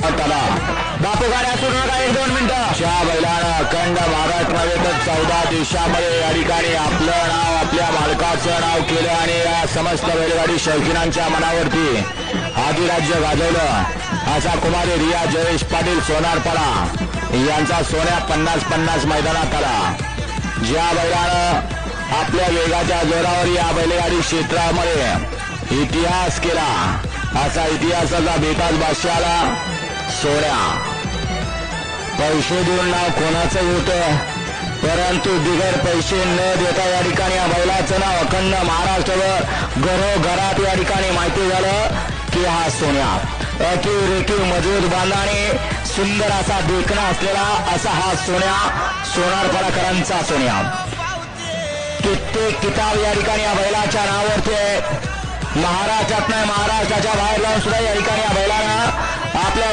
बापू गाड्या सुरू नका 1-2 मिनिटं. त्या बैलानं अखंड महाराष्ट्रामध्ये तर 14 देशामध्ये या ठिकाणी आपलं नाव आपल्या मालकाचं नाव केलं आणि या समस्त बैलगाडी शौकीनांच्या मनावरती आदिराज्य गाजवलं. असा कुमारी रिया जयेश पाटील सोनारपाडा यांचा सोन्या 50-50 मैदानात आला. ज्या बैलानं आपल्या वेगाच्या जोरावर या बैलगाडी क्षेत्रामध्ये इतिहास केला असा इतिहासाचा बेताज बादशाला सोन्या. पैसे देऊन नाव कोणाचं होतं परंतु बिगर पैसे न देता या ठिकाणी या बैलाचं नाव अखंड महाराष्ट्रावर घरोघरात या ठिकाणी माहिती झालं की हा सोन्या. अकीव रेखीव मजबूत बांधाने सुंदर असा देखणा असलेला असा हा सोन्या सोनारपाडाकरांचा सोन्या. कित्येक किताब या ठिकाणी या बैलाच्या नावावरती महाराष्ट्रात नाही महाराष्ट्राच्या बाहेर जाऊन सुद्धा या ठिकाणी या बैलानं आपल्या